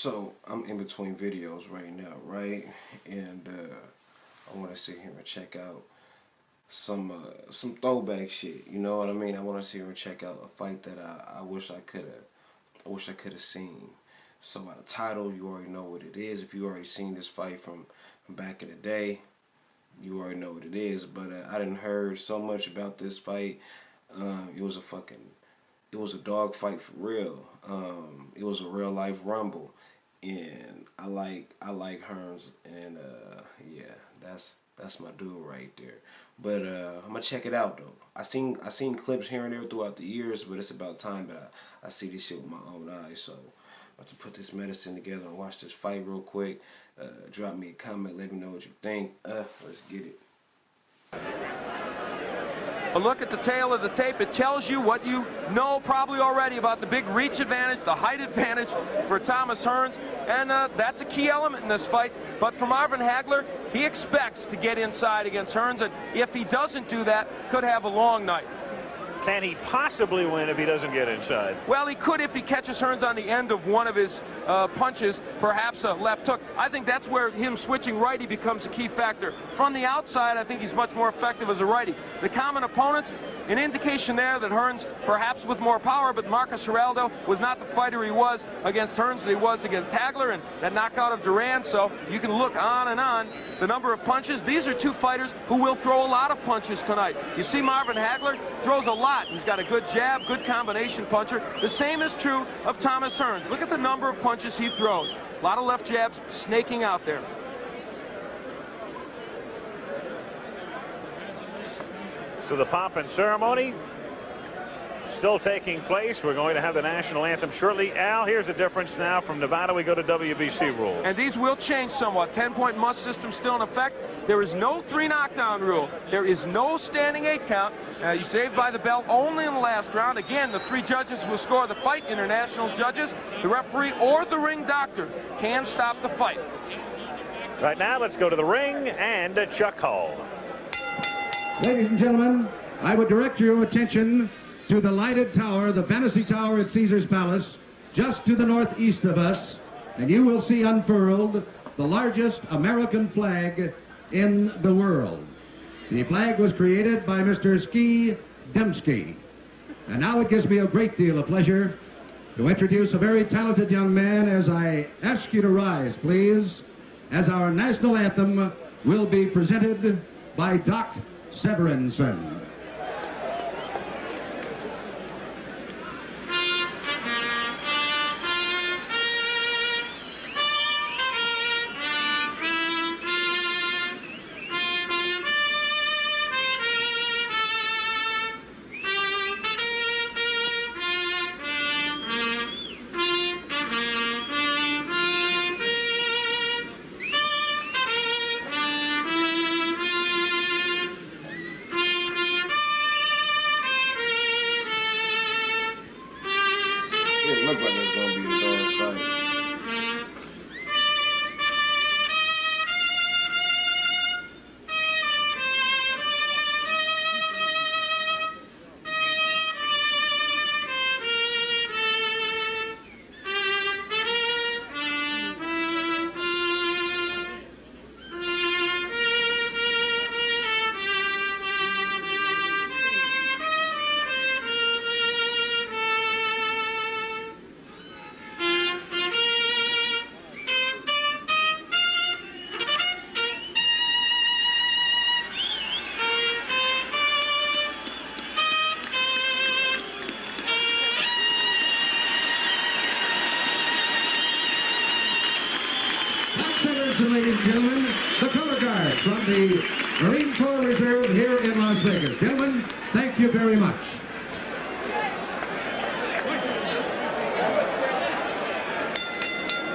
So I'm in between videos right now, right? And I want to sit here and check out some throwback shit. You know what I mean? I want to sit here and check out a fight that I wish I could have seen. So by the title, you already know what it is. If you already seen this fight from back in the day, you already know what it is. But I didn't heard so much about this fight. It was a dog fight for real. It was a real life rumble, and I like Hearns, and yeah, that's my dude right there. But I'm gonna check it out though. I seen clips here and there throughout the years, but it's about time that I see this shit with my own eyes. So I'm about to put this medicine together and watch this fight real quick. Drop me a comment, let me know what you think. Let's get it. A look at the tail of the tape, it tells you what you know probably already about the big reach advantage, the height advantage for Thomas Hearns, and that's a key element in this fight. But for Marvin Hagler, he expects to get inside against Hearns, and if he doesn't do that, could have a long night. Can he possibly win if he doesn't get inside? Well, he could if he catches Hearns on the end of one of his punches, perhaps a left hook. I think that's where him switching righty becomes a key factor. From the outside, I think he's much more effective as a righty. The common opponents, an indication there that Hearns, perhaps with more power, but Marcus Geraldo was not the fighter he was against Hearns that he was against Hagler, and that knockout of Duran. So you can look on and on. The number of punches, these are two fighters who will throw a lot of punches tonight. You see Marvin Hagler throws a lot. He's got a good jab, good combination puncher. The same is true of Thomas Hearns. Look at the number of punches he throws. A lot of left jabs snaking out there. So the pomp and ceremony still taking place. We're going to have the national anthem shortly. Al, here's the difference now. From Nevada, we go to WBC rules. And these will change somewhat. 10-point must system still in effect. There is no 3 knockdown rule. There is no standing 8 count. You saved by the bell only in the last round. Again, the 3 judges will score the fight. International judges, the referee, or the ring doctor can stop the fight. Right now, let's go to the ring and Chuck Hall. Ladies and gentlemen, I would direct your attention to the lighted tower, the Fantasy Tower at Caesar's Palace, just to the northeast of us, and you will see unfurled the largest American flag in the world. The flag was created by Mr. Ski Dembski. And now it gives me a great deal of pleasure to introduce a very talented young man as I ask you to rise, please, as our national anthem will be presented by Doc Severinsen. It looked like it's going to be a dog fight. Ladies and gentlemen, the color guard from the Marine Corps Reserve here in Las Vegas. Gentlemen, thank you very much.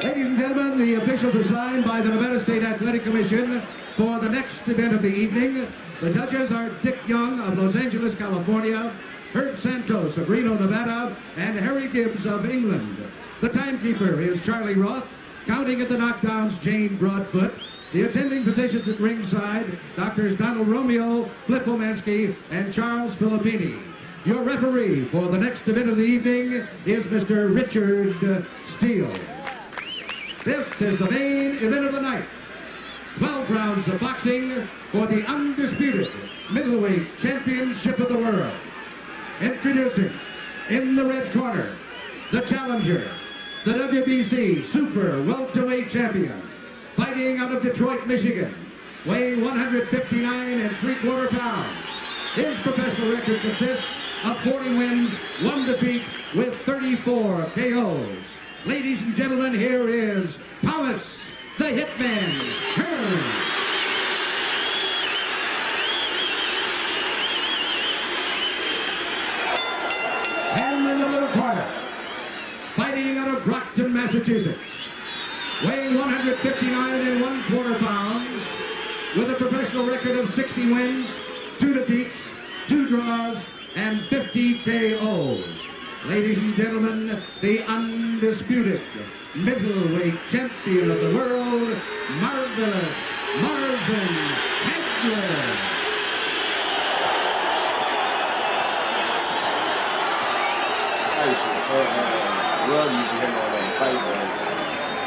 Ladies and gentlemen, the officials assigned by the Nevada State Athletic Commission for the next event of the evening. The judges are Dick Young of Los Angeles, California, Herb Santos of Reno, Nevada, and Harry Gibbs of England. The timekeeper is Charlie Roth. Counting at the knockdowns, Jane Broadfoot. The attending physicians at ringside, Doctors Donald Romeo, Flip Omansky, and Charles Filippini. Your referee for the next event of the evening is Mr. Richard Steele. This is the main event of the night. 12 rounds of boxing for the undisputed middleweight championship of the world. Introducing, in the red corner, the challenger, the WBC Super Welterweight Champion, fighting out of Detroit, Michigan, weighing 159 3/4 pounds. His professional record consists of 40 wins, 1 defeat, with 34 KOs. Ladies and gentlemen, here is Thomas the Hitman Hearns. And in the little corner, fighting out of Brockton, Massachusetts, weighing 159 1/4 pounds, with a professional record of 60 wins, 2 defeats, 2 draws, and 50 KOs. Ladies and gentlemen, the undisputed middleweight champion of the world, Marvelous Marvin Hagler. I used to love using him on Fight Day.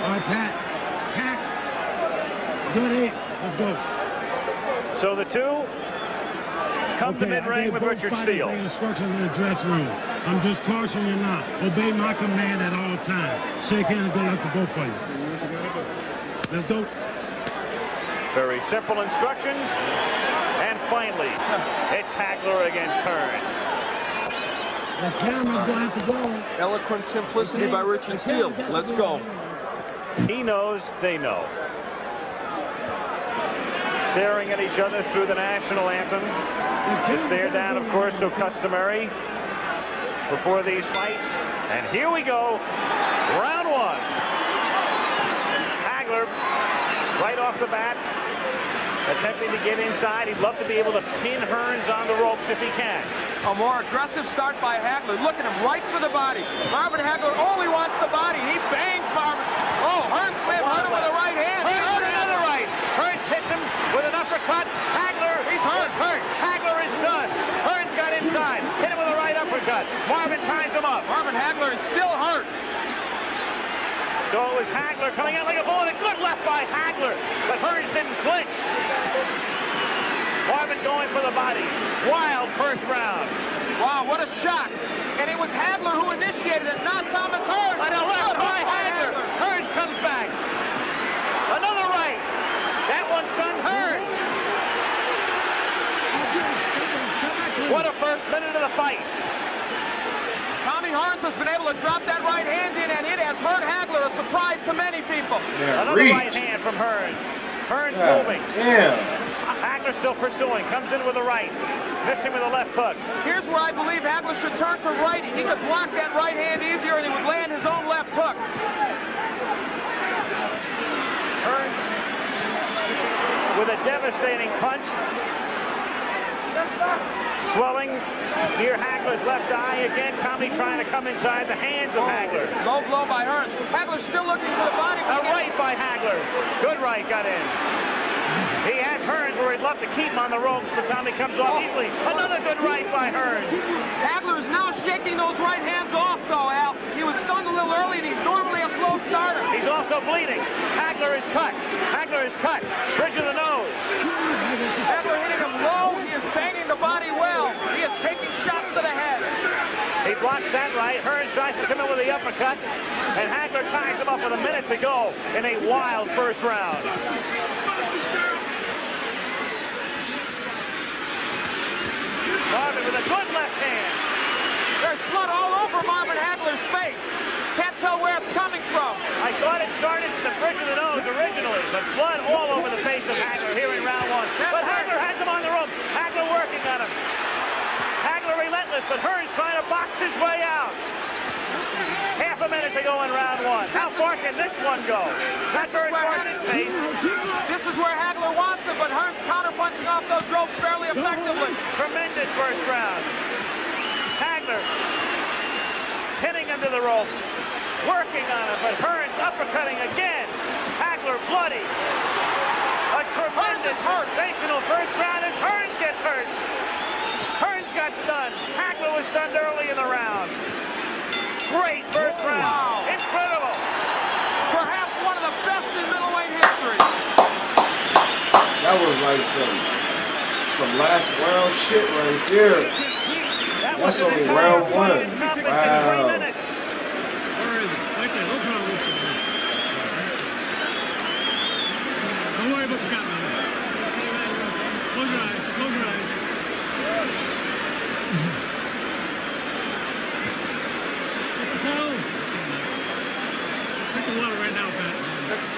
All right, Pat. Good 8. Let's go. So the two come to mid-ring with Richard Steele. Instructions in the dressing room. I'm just cautioning you now. Obey my command at all times. Shake hands, don't let the go for you. Let's go. Very simple instructions. And finally, it's Hagler against Hearns. The camera's going to have to go. Eloquent simplicity by Richard Steele. Let's go. He knows, they know. Staring at each other through the national anthem. To stare down, of course, so customary before these fights. And here we go. Round 1. Hagler, right off the bat, attempting to get inside. He'd love to be able to pin Hearns on the ropes if he can. A more aggressive start by Hagler. Look at him, right for the body. Marvin Hagler only wants the body. He bangs Marvin. Oh, Hearns may have hurt him with a right hand. Hearns with another right. Hearns hits him with an uppercut. Hagler, he's hurt. Hagler is stunned. Hearns got inside. Hit him with a right uppercut. Marvin ties him up. Marvin Hagler is still hurt. So it was Hagler coming out like a bullet. A good left by Hagler, but Hearns didn't flinch. Marvin going for the body. Wild first round. Wow, what a shock. And it was Hagler who initiated it, not Thomas Hearns. On a left by Hagler. Hearns comes back. Another right. That one stunned Hearns. What a first minute of the fight. Tommy Hearns has been able to drop that right hand in, and it has hurt Hagler, a surprise to many people. Another right hand from Hearns. Hearns moving. Damn. Hagler still pursuing. Comes in with a right. Missing with a left hook. Here's where I believe Hagler should turn to righty. He could block that right hand easier, and he would land his own left hook. Hearns with a devastating punch. Swelling near Hagler's left eye. Again, Tommy trying to come inside the hands of Hagler. Low blow by Hearns. Hagler's still looking for the body. A right by Hagler. Good right got in. He has Hearns where he'd love to keep him on the ropes, but Tommy comes off easily. Another good right by Hearns. Hagler is now shaking those right hands off, though, Al. He was stunned a little early, and he's normally a slow starter. He's also bleeding. Hagler is cut. Hagler is cut. Bridge of the nose. Hagler hitting him low. He is banging the body well. He is taking shots to the head. He blocks that right. Hearns tries to come in with the uppercut, and Hagler ties him up with a minute to go in a wild first round. Marvin with a good left hand. There's blood all over Marvin Hagler's face. Can't tell where it's coming from. I thought it started at the bridge of the nose originally, but blood all over the face of Hagler here in round 1. But Hagler has him on the rope. Hagler working on him. Hagler relentless, but Hearns trying to box his way out. Half a minute to go in round 1. How far can this one go? Not very far in his face. This is where Hagler wants it, but Hearns counterpunching off those ropes fairly effectively. Tremendous first round. Hagler hitting him to the rope, working on him, but Hearns uppercutting again. Hagler bloody. A tremendous sensational first round as Hearns gets hurt. Hearns got stunned. Hagler was stunned early in the round. Great first round. Wow. Incredible. Perhaps one of the That was like some last round shit right there. That's only round 1. Wow. Where is it? Right there. No problem with it. Don't worry about the gun. Close your eyes. Close your eyes. Drink the water right now, Pat.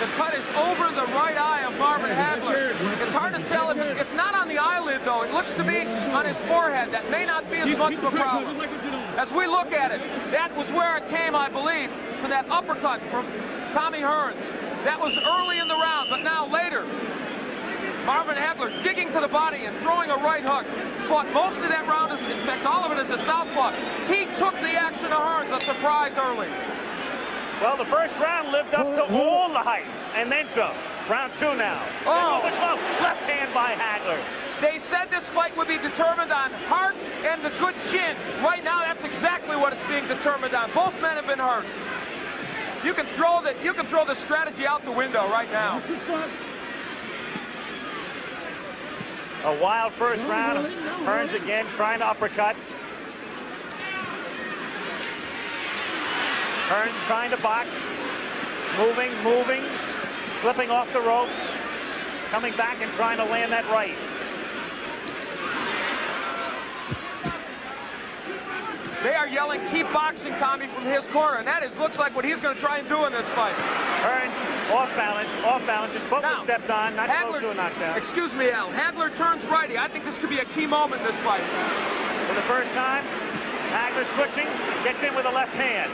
The cut is over the right eye of Marvin Hagler. It's hard to tell if it's not on the eyelid, though. It looks to be on his forehead. That may not be as much of a problem. As we look at it, that was where it came, I believe, for that uppercut from Tommy Hearns. That was early in the round, but now later, Marvin Hagler digging to the body and throwing a right hook. Fought most of that round, in fact, all of it as a southpaw. He took the action of Hearns, a surprise early. Well, the first round lived up to all the hype, and then some. Round 2 now. Oh! Left hand by Hagler. They said this fight would be determined on heart and the good chin. Right now, that's exactly what it's being determined on. Both men have been hurt. You can throw the strategy out the window right now. A wild first round. Hearns again trying to uppercut. Hearns trying to box. Moving. Slipping off the ropes. Coming back and trying to land that right. They are yelling, keep boxing, Tommy, from his corner. And that looks like what he's going to try and do in this fight. Hearns off balance. His foot was stepped on, not close to a knockdown. Excuse me, Al. Hagler turns righty. I think this could be a key moment in this fight. For the first time, Hagler switching, gets in with a left hand.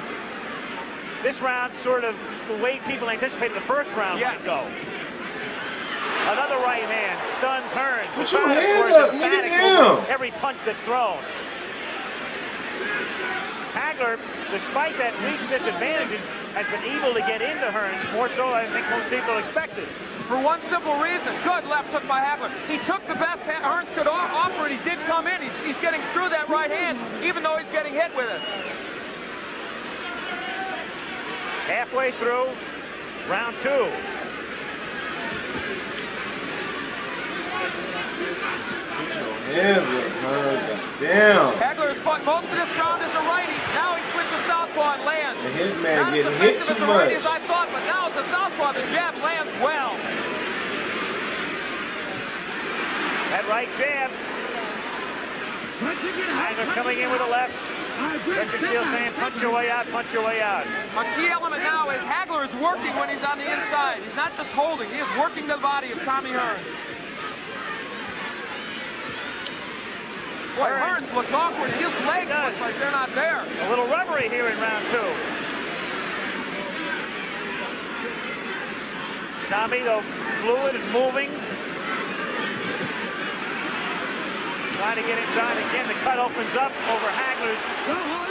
This round sort of the way people anticipated the first round might go. Another right hand stuns Hearns. Put your hand up, nigga, down. Every punch that's thrown. Hagler, despite that recent disadvantage, has been able to get into Hearns more so than I think most people expected. For one simple reason. Good left hook by Hagler. He took the best Hearns could offer, and he did come in. He's getting through that right hand, even though he's getting hit with it. Halfway through round 2. Put your hands up, Hearns. Goddamn. Hagler has fought most of this round as a righty. Now he switches southpaw and lands. The hitman getting hit too much. As I thought, but now it's a southpaw. The jab lands well. That right jab. Hagler coming in with a left. Richard Steele saying, punch your way out, punch your way out. A key element now is Hagler is working when he's on the inside. He's not just holding. He is working the body of Tommy Hearns. Boy, Hearns looks awkward. His legs look like they're not there. A little rubbery here in round 2. Tommy, though, fluid and moving. Trying to get inside again. The cut opens up over Hagler's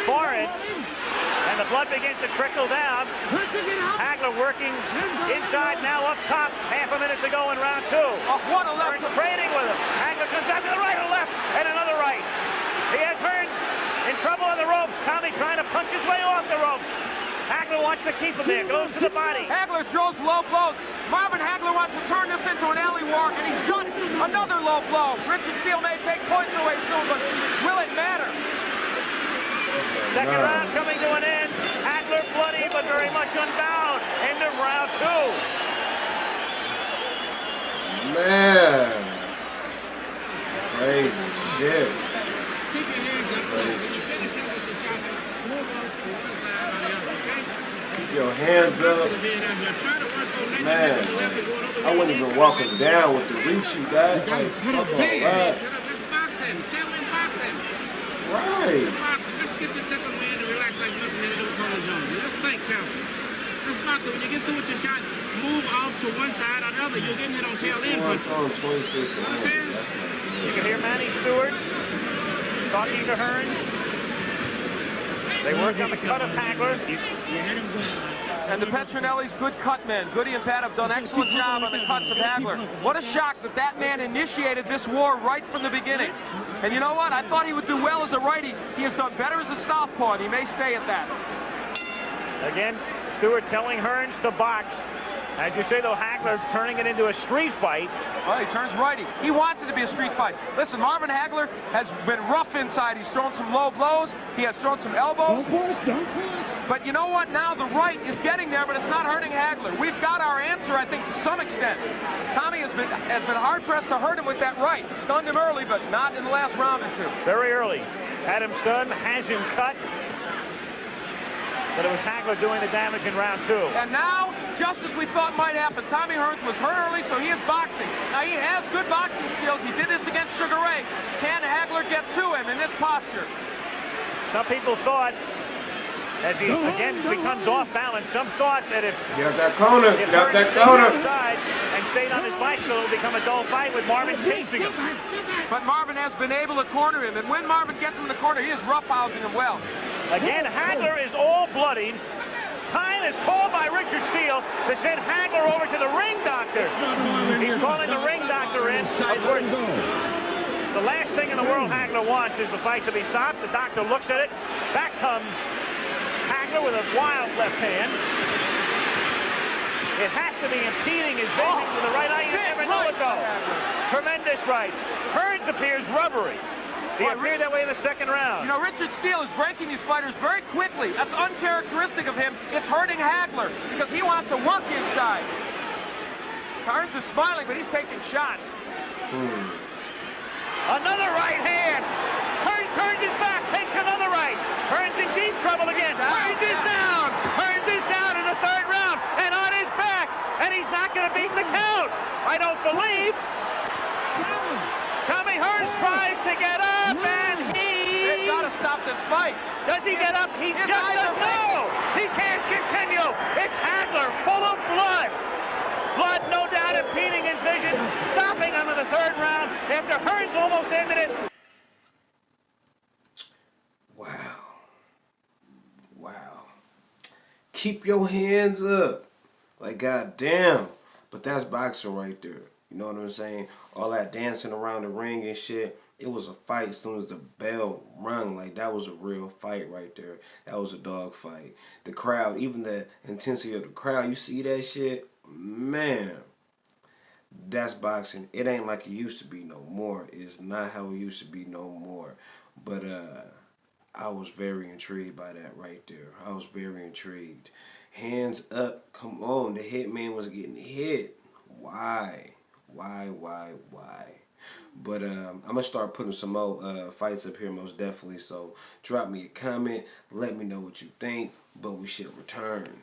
forehead. And the blood begins to trickle down. Hagler working inside, now up top. Half a minute to go in round 2. What a left. Hearns trading with him. Hagler comes back to the right, a left, and another right. He has Hearns in trouble on the ropes. Tommy trying to punch his way off the ropes. Hagler wants to keep him there, goes to the body. Hagler throws low blows. Marvin Hagler wants to turn this into an alley war, and he's done another low blow. Richard Steele may take points away soon, but will it matter? Second round coming to an end. Hagler bloody, but very much unbound. End of round 2. Man. Crazy shit. Crazy shit. Keep your hands up. Man, I wouldn't even walk him down with the reach you got. Like, fuck all that. Right. Just get your second man to relax like nothing and don't call it Jones. Just think careful. This boxer, when you get through with your shot, move off to one side or the other. You're getting it on tail end. 61 throwing 26 landed. That's not good. You can hear Manny Stewart talking to Hearns. They work on the cut of Hagler. And the Petronelli's good cut men. Goody and Pat have done an excellent job on the cuts of Hagler. What a shock that that man initiated this war right from the beginning. And you know what? I thought he would do well as a righty. He has done better as a southpaw, and he may stay at that. Again, Stewart telling Hearns to box. As you say, though, Hagler turning it into a street fight. Well, he turns righty. He wants it to be a street fight. Listen, Marvin Hagler has been rough inside. He's thrown some low blows. He has thrown some elbows. Don't push. But you know what? Now the right is getting there, but it's not hurting Hagler. We've got our answer, I think, to some extent. Tommy has been hard-pressed to hurt him with that right. Stunned him early, but not in the last round or two. Very early. Had him stunned, has him cut. But it was Hagler doing the damage in round 2. And now, just as we thought might happen, Tommy Hearns was hurt early, so he is boxing. Now, he has good boxing skills. He did this against Sugar Ray. Can Hagler get to him in this posture? Some people thought, as he again becomes off balance, some thought that if Get out that corner. Get out that corner. Side and stayed on his bicycle, it would become a dull fight with Marvin chasing him. But Marvin has been able to corner him, and when Marvin gets him in the corner, he is roughhousing him well. Again, Hagler is all bloodied. Time is called by Richard Steele to send Hagler over to the ring doctor. He's calling the ring doctor in. Of course, the last thing in the world Hagler wants is the fight to be stopped. The doctor looks at it. Back comes Hagler with a wild left hand. It has to be impeding his vision with the right eye. You never know it, though. Tremendous right. Hearns appears rubbery. He appeared that way in the second round. You know, Richard Steele is breaking these fighters very quickly. That's uncharacteristic of him. It's hurting Hagler because he wants to work inside. Hearns is smiling, but he's taking shots. Another right hand. Hearns turns his back, takes another right. Hearns in deep trouble again. Hearns is down. Hearns is down in the third round and on his back. And he's not going to beat the count. I don't believe. Tommy Hearns tries to get up, and They've got to stop this fight. does he get up? He just doesn't know. He can't continue. It's Hagler, full of blood. Blood, no doubt, impeding his vision, stopping him in the third round after Hearns almost ended it. Wow. Wow. Keep your hands up. Like, goddamn. But that's boxing right there. You know what I'm saying? All that dancing around the ring and shit. It was a fight as soon as the bell rung. Like, that was a real fight right there. That was a dog fight. The crowd, even the intensity of the crowd, you see that shit? Man. That's boxing. It ain't like it used to be no more. It's not how it used to be no more. But I was very intrigued by that right there. I was very intrigued. Hands up. Come on. The hitman was getting hit. Why? Why? But I'm going to start putting some more fights up here most definitely. So drop me a comment. Let me know what you think. But we should return.